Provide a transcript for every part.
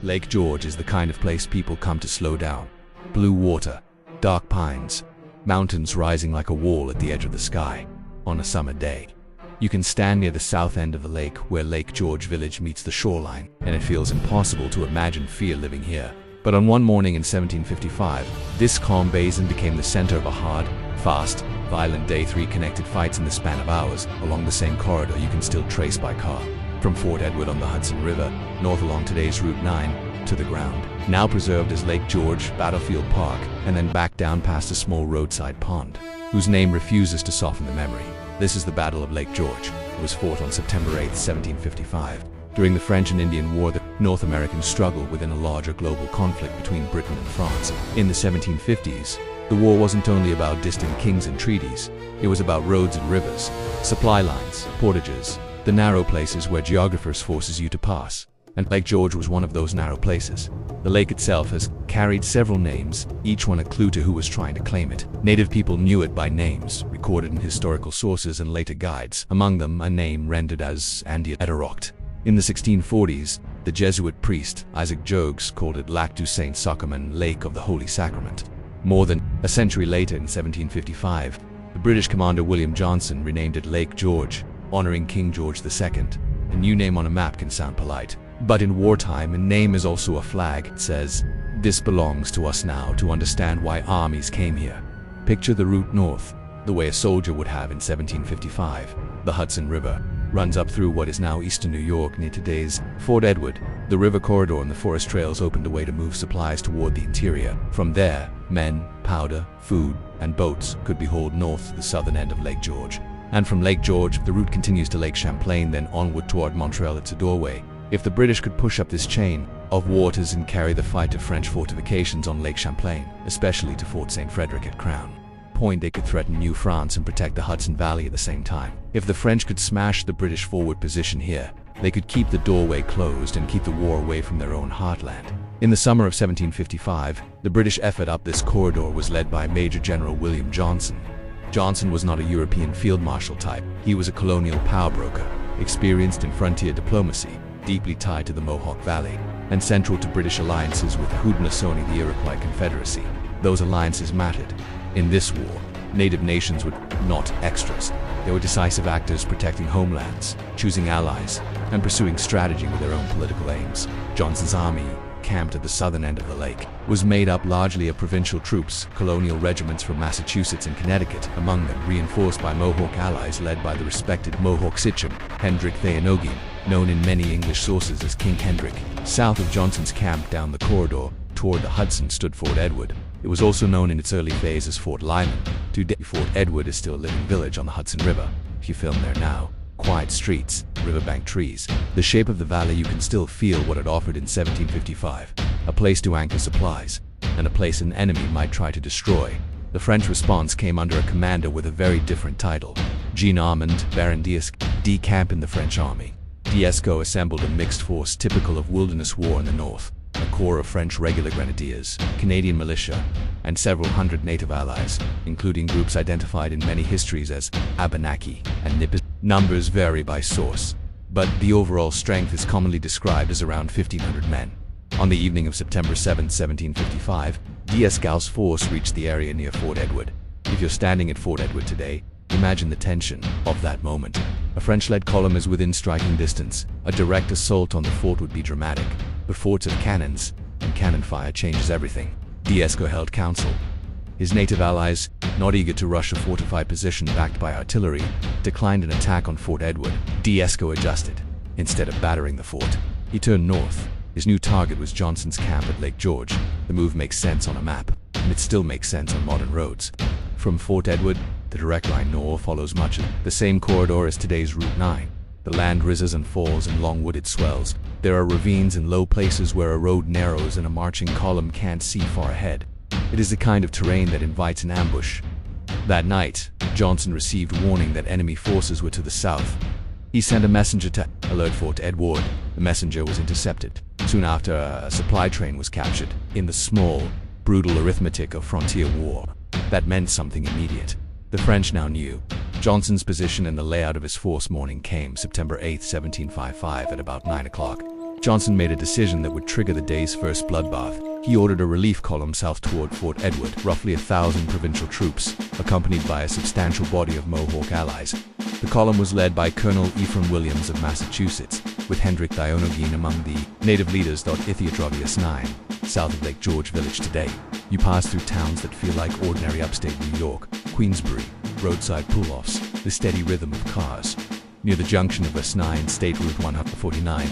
Lake George is the kind of place people come to slow down. Blue water, dark pines, mountains rising like a wall at the edge of the sky. On a summer day, you can stand near the south end of the lake where Lake George Village meets the shoreline, and it feels impossible to imagine fear living here. But on one morning in 1755, this calm basin became the center of a hard, fast, violent day. 3 connected fights in the span of hours along the same corridor you can still trace by car. From Fort Edward on the Hudson River, north along today's Route 9, to the ground, now preserved as Lake George Battlefield Park, and then back down past a small roadside pond, whose name refuses to soften the memory. This is the Battle of Lake George. It was fought on September 8, 1755. During the French and Indian War, the North Americans struggled within a larger global conflict between Britain and France. In the 1750s, the war wasn't only about distant kings and treaties. It was about roads and rivers, supply lines, portages, the narrow places where geographers forces you to pass. And Lake George was one of those narrow places. The lake itself has carried several names, each one a clue to who was trying to claim it. Native people knew it by names, recorded in historical sources and later guides, among them a name rendered as Andia Eteroct. In the 1640s, the Jesuit priest Isaac Jogues called it Lac du Saint-Sacrament, Lake of the Holy Sacrament. More than a century later, in 1755, the British commander William Johnson renamed it Lake George, honoring King George II. A new name on a map can sound polite, but in wartime, a name is also a flag. It says, "This belongs to us now," to understand why armies came here. Picture the route north, the way a soldier would have in 1755. The Hudson River runs up through what is now eastern New York near today's Fort Edward. The river corridor and the forest trails opened a way to move supplies toward the interior. From there, men, powder, food, and boats could be hauled north to the southern end of Lake George. And from Lake George, the route continues to Lake Champlain, then onward toward Montreal. It's a doorway. If the British could push up this chain of waters and carry the fight to French fortifications on Lake Champlain, especially to Fort St. Frederick at Crown Point, they could threaten New France and protect the Hudson Valley at the same time. If the French could smash the British forward position here, they could keep the doorway closed and keep the war away from their own heartland. In the summer of 1755, the British effort up this corridor was led by Major General William Johnson. Johnson was not a European field marshal type. He was a colonial power broker, experienced in frontier diplomacy, deeply tied to the Mohawk Valley, and central to British alliances with the Haudenosaunee, the Iroquois Confederacy. Those alliances mattered. In this war, native nations were not extras. They were decisive actors protecting homelands, choosing allies, and pursuing strategy with their own political aims. Johnson's army, camped at the southern end of the lake, was made up largely of provincial troops, colonial regiments from Massachusetts and Connecticut, among them reinforced by Mohawk allies led by the respected Mohawk sachem, Hendrik Theonogi, known in many English sources as King Hendrik. South of Johnson's camp down the corridor toward the Hudson stood Fort Edward. It was also known in its early phase as Fort Lyman. Today, Fort Edward is still a living village on the Hudson River. If you film there now, quiet streets, riverbank trees, the shape of the valley, you can still feel what it offered in 1755. A place to anchor supplies, and a place an enemy might try to destroy. The French response came under a commander with a very different title, Jean-Armand Baron D'Escaux in the French army. D'Escaux assembled a mixed force typical of wilderness war in the north. A corps of French regular grenadiers, Canadian militia, and several hundred native allies, including groups identified in many histories as Abenaki and Nipis. Numbers vary by source, but the overall strength is commonly described as around 1,500 men. On the evening of September 7, 1755, D'Escaux's force reached the area near Fort Edward. If you're standing at Fort Edward today, imagine the tension of that moment. A French-led column is within striking distance. A direct assault on the fort would be dramatic. The forts have cannons, and cannon fire changes everything. D'Escaux held counsel. His native allies, not eager to rush a fortified position backed by artillery, declined an attack on Fort Edward. D'Escaux adjusted. Instead of battering the fort, he turned north. His new target was Johnson's camp at Lake George. The move makes sense on a map, and it still makes sense on modern roads. From Fort Edward, the direct line north follows much of the same corridor as today's Route 9. The land rises and falls in long wooded swells. There are ravines and low places where a road narrows and a marching column can't see far ahead. It is the kind of terrain that invites an ambush. That night, Johnson received warning that enemy forces were to the south. He sent a messenger to alert Fort Edward. The messenger was intercepted. Soon after, a supply train was captured. In the small, brutal arithmetic of frontier war, that meant something immediate. The French now knew Johnson's position and the layout of his force. Morning came, September 8, 1755, at about 9 o'clock. Johnson made a decision that would trigger the day's first bloodbath. He ordered a relief column south toward Fort Edward, roughly 1,000 provincial troops, accompanied by a substantial body of Mohawk allies. The column was led by Colonel Ephraim Williams of Massachusetts, with Hendrik Dionogine among the native leaders. Ithiatrovius 9, south of Lake George Village today. You pass through towns that feel like ordinary upstate New York, Queensbury, roadside pull-offs, the steady rhythm of cars. Near the junction of S9 and State Route 149,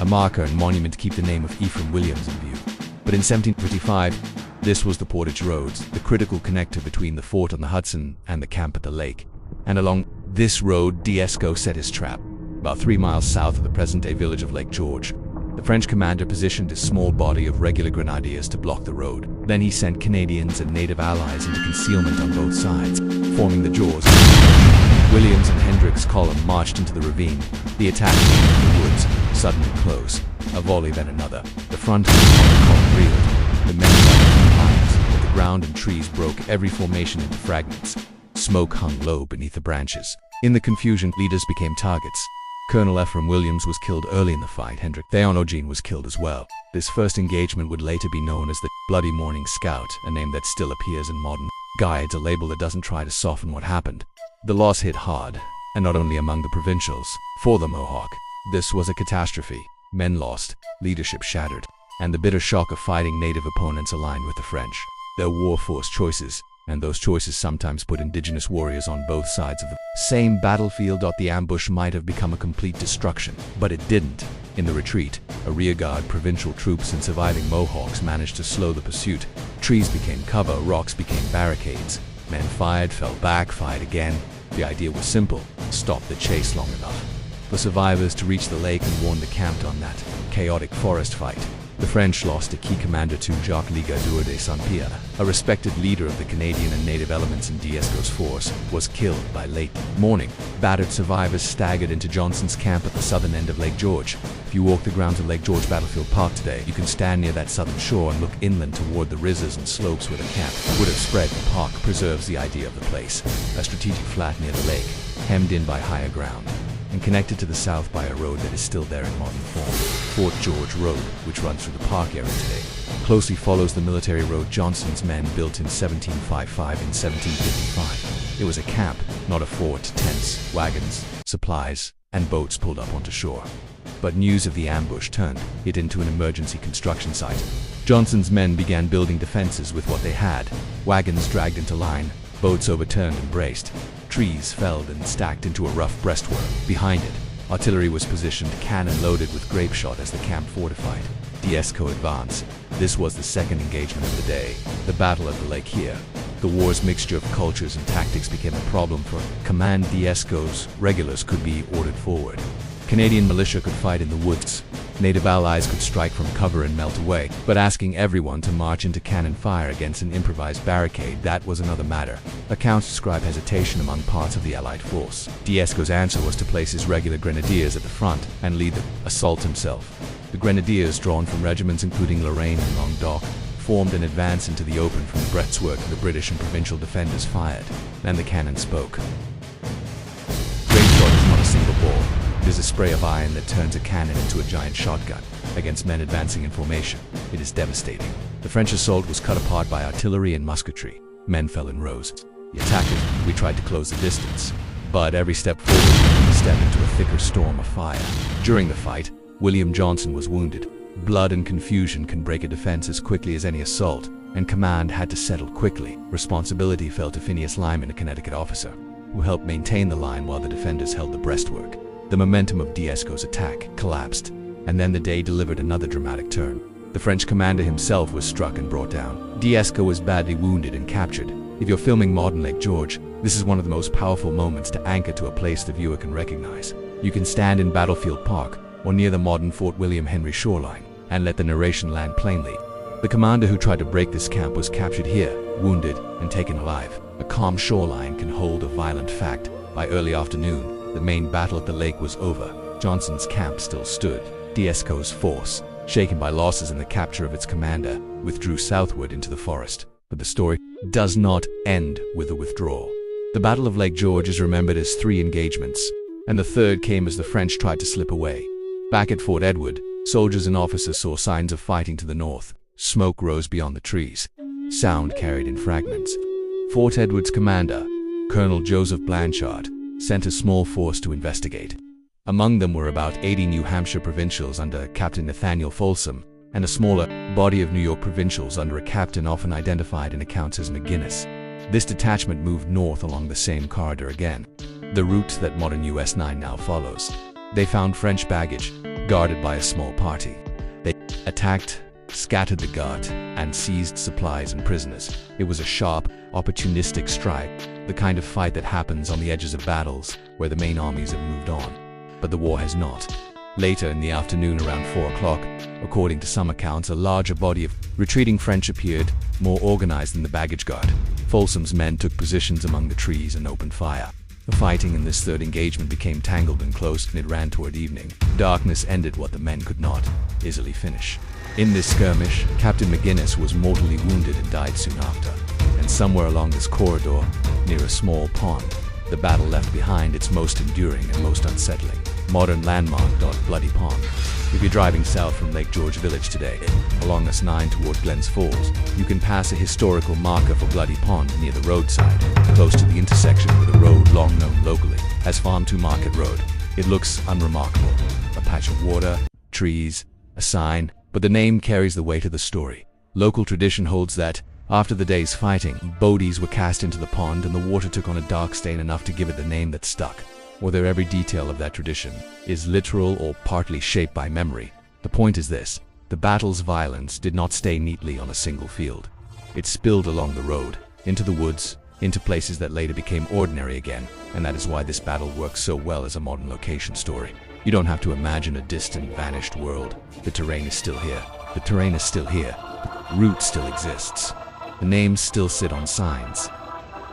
a marker and monument keep the name of Ephraim Williams in view. But in 1755, this was the Portage Roads, the critical connector between the fort on the Hudson and the camp at the lake. And along this road, D'Esco set his trap, about 3 miles south of the present-day village of Lake George. The French commander positioned his small body of regular grenadiers to block the road. Then he sent Canadians and native allies into concealment on both sides, forming the jaws. Williams and Hendrick's column marched into the ravine. The attack came from the woods, sudden and close. A volley then another. The front of the column reeled. The men fighting on lines, but the ground and trees broke every formation into fragments. Smoke hung low beneath the branches. In the confusion, leaders became targets. Colonel Ephraim Williams was killed early in the fight. Hendrik Dionogine was killed as well. This first engagement would later be known as the Bloody Morning Scout, a name that still appears in modern guides, a label that doesn't try to soften what happened. The loss hit hard, and not only among the provincials. For the Mohawk, this was a catastrophe. Men lost, leadership shattered, and the bitter shock of fighting native opponents aligned with the French. Their war forced choices, and those choices sometimes put indigenous warriors on both sides of the same battlefield. The ambush might have become a complete destruction, but it didn't. In the retreat, a rearguard provincial troops and surviving Mohawks managed to slow the pursuit. Trees became cover, rocks became barricades. Men fired, fell back, fired again. The idea was simple: stop the chase long enough for survivors to reach the lake and warn the camp on that chaotic forest fight. The French lost a key commander to Jacques Ligadeur de Saint-Pierre, a respected leader of the Canadian and native elements in D'Esco's force, was killed by late morning. Battered survivors staggered into Johnson's camp at the southern end of Lake George. If you walk the grounds of Lake George Battlefield Park today, you can stand near that southern shore and look inland toward the rizzes and slopes where the camp would have spread. The park preserves the idea of the place, a strategic flat near the lake, hemmed in by higher ground, and connected to the south by a road that is still there in modern form. Fort George Road, which runs through the park area today, closely follows the military road Johnson's men built in 1755 and 1755. It was a camp, not a fort. Tents, wagons, supplies, and boats pulled up onto shore. But news of the ambush turned it into an emergency construction site. Johnson's men began building defenses with what they had: wagons dragged into line, boats overturned and braced, trees felled and stacked into a rough breastwork. Behind it, artillery was positioned, cannon loaded with grape shot as the camp fortified. D'Esco advanced. This was the second engagement of the day, the Battle of the Lake here. The war's mixture of cultures and tactics became a problem for command. D'Esco's regulars could be ordered forward. Canadian militia could fight in the woods. Native allies could strike from cover and melt away, but asking everyone to march into cannon fire against an improvised barricade, that was another matter. Accounts describe hesitation among parts of the Allied force. D'Esco's answer was to place his regular grenadiers at the front and lead the assault himself. The grenadiers, drawn from regiments including Lorraine and Languedoc, formed an advance into the open from the breastwork. The British and provincial defenders fired. Then the cannon spoke. Grape shot is not a single ball. It is a spray of iron that turns a cannon into a giant shotgun. Against men advancing in formation, it is devastating. The French assault was cut apart by artillery and musketry. Men fell in rows. The attackers, we tried to close the distance, but every step forward, we stepped into a thicker storm of fire. During the fight, William Johnson was wounded. Blood and confusion can break a defense as quickly as any assault, and command had to settle quickly. Responsibility fell to Phineas Lyman, a Connecticut officer, who helped maintain the line while the defenders held the breastwork. The momentum of D'Esco's attack collapsed, and then the day delivered another dramatic turn. The French commander himself was struck and brought down. D'Esco was badly wounded and captured. If you're filming modern Lake George, this is one of the most powerful moments to anchor to a place the viewer can recognize. You can stand in Battlefield Park or near the modern Fort William Henry shoreline and let the narration land plainly. The commander who tried to break this camp was captured here, wounded, and taken alive. A calm shoreline can hold a violent fact. By early afternoon, the main battle at the lake was over. Johnson's camp still stood. D'Esco's force, shaken by losses and the capture of its commander, withdrew southward into the forest. But the story does not end with a withdrawal. The Battle of Lake George is remembered as 3 engagements, and the third came as the French tried to slip away. Back at Fort Edward, Soldiers and officers saw signs of fighting to the north. Smoke rose beyond the trees. Sound carried in fragments. Fort Edward's commander, Colonel Joseph Blanchard, sent a small force to investigate. Among them were about 80 New Hampshire provincials under Captain Nathaniel Folsom, and a smaller body of New York provincials under a captain often identified in accounts as McGinnis. This detachment moved north along the same corridor again, the route that modern US 9 now follows. They found French baggage, guarded by a small party. They attacked, scattered the guard, and seized supplies and prisoners. It was a sharp, opportunistic strike, the kind of fight that happens on the edges of battles where the main armies have moved on. But the war has not. Later in the afternoon around 4 o'clock, according to some accounts, a larger body of retreating French appeared, more organized than the baggage guard. Folsom's men took positions among the trees and opened fire. The fighting in this third engagement became tangled and close, and it ran toward evening. Darkness ended what the men could not easily finish. In this skirmish, Captain McGinnis was mortally wounded and died soon after. And somewhere along this corridor, near a small pond, the battle left behind its most enduring and most unsettling modern landmark, Bloody Pond. If you're driving south from Lake George Village today, along S9 toward Glens Falls, you can pass a historical marker for Bloody Pond near the roadside, close to the intersection with a road long known locally as Farm to Market Road. It looks unremarkable, a patch of water, trees, a sign, but the name carries the weight of the story. Local tradition holds that, after the day's fighting, bodies were cast into the pond and the water took on a dark stain enough to give it the name that stuck. Whether every detail of that tradition is literal or partly shaped by memory, the point is this: the battle's violence did not stay neatly on a single field. It spilled along the road, into the woods, into places that later became ordinary again, and that is why this battle works so well as a modern location story. You don't have to imagine a distant, vanished world. The terrain is still here. The terrain is still here. The route still exists. The names still sit on signs.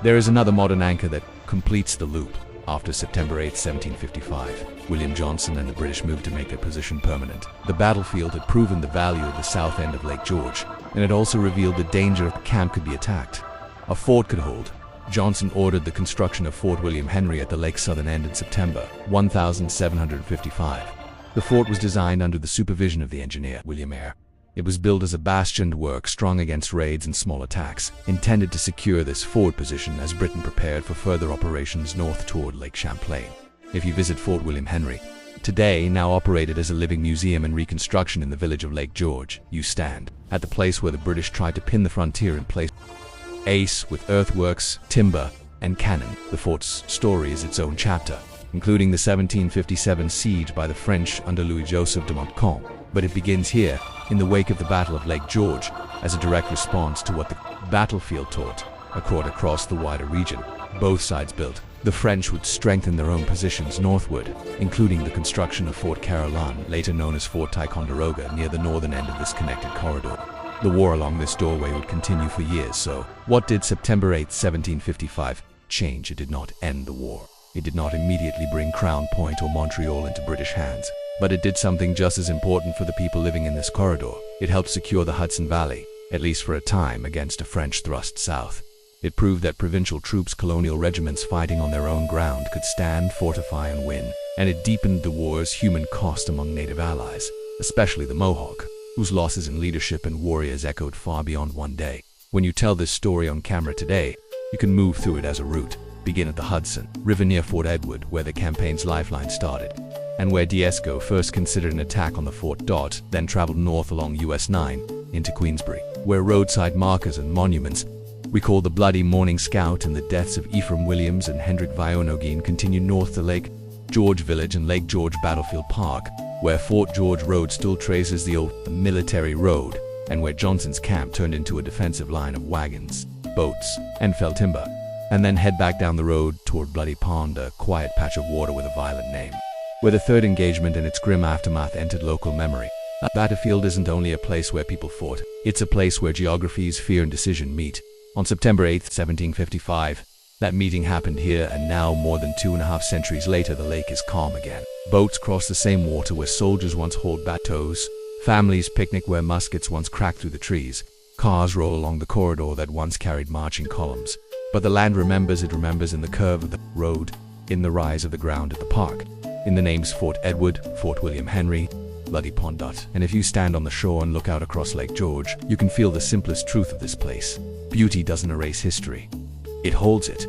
There is another modern anchor that completes the loop. After September 8, 1755, William Johnson and the British moved to make their position permanent. The battlefield had proven the value of the south end of Lake George, and it also revealed the danger the camp could be attacked. A fort could hold. Johnson ordered the construction of Fort William Henry at the lake's southern end in September 1755. The fort was designed under the supervision of the engineer, William Eyre. It was built as a bastioned work strong against raids and small attacks, intended to secure this forward position as Britain prepared for further operations north toward Lake Champlain. If you visit Fort William Henry, today now operated as a living museum and reconstruction in the village of Lake George, you stand at the place where the British tried to pin the frontier in place. Ace with earthworks, timber, and cannon. The fort's story is its own chapter, including the 1757 siege by the French under Louis-Joseph de Montcalm. But it begins here, in the wake of the Battle of Lake George, as a direct response to what the battlefield taught across the wider region. Both sides built. The French would strengthen their own positions northward, including the construction of Fort Caroline, later known as Fort Ticonderoga, near the northern end of this connected corridor. The war along this doorway would continue for years, so what did September 8, 1755 change? It did not end the war. It did not immediately bring Crown Point or Montreal into British hands. But it did something just as important for the people living in this corridor. It helped secure the Hudson Valley, at least for a time, against a French thrust south. It proved that provincial troops, colonial regiments fighting on their own ground, could stand, fortify, and win. And it deepened the war's human cost among native allies, especially the Mohawk, whose losses in leadership and warriors echoed far beyond one day. When you tell this story on camera today, you can move through it as a route. Begin at the Hudson River near Fort Edward, where the campaign's lifeline started, and where Dieskau first considered an attack on the fort. Then traveled north along US 9 into Queensbury, where roadside markers and monuments recall the bloody Morning Scout and the deaths of Ephraim Williams and Hendrik Vionogine. Continue north to Lake George Village and Lake George Battlefield Park, where Fort George Road still traces the old military road, and where Johnson's camp turned into a defensive line of wagons, boats, and fell timber. And then head back down the road toward Bloody Pond, a quiet patch of water with a violent name, where the third engagement and its grim aftermath entered local memory. A battlefield isn't only a place where people fought, it's a place where geographies, fear, and decision meet. On September 8, 1755, that meeting happened here, and now, more than 2.5 centuries later, the lake is calm again. Boats cross the same water where soldiers once hauled bateaus, families picnic where muskets once cracked through the trees, cars roll along the corridor that once carried marching columns. But the land remembers. It remembers in the curve of the road, in the rise of the ground at the park, in the names Fort Edward, Fort William Henry, Bloody Pond. And if you stand on the shore and look out across Lake George, you can feel the simplest truth of this place. Beauty doesn't erase history. It holds it.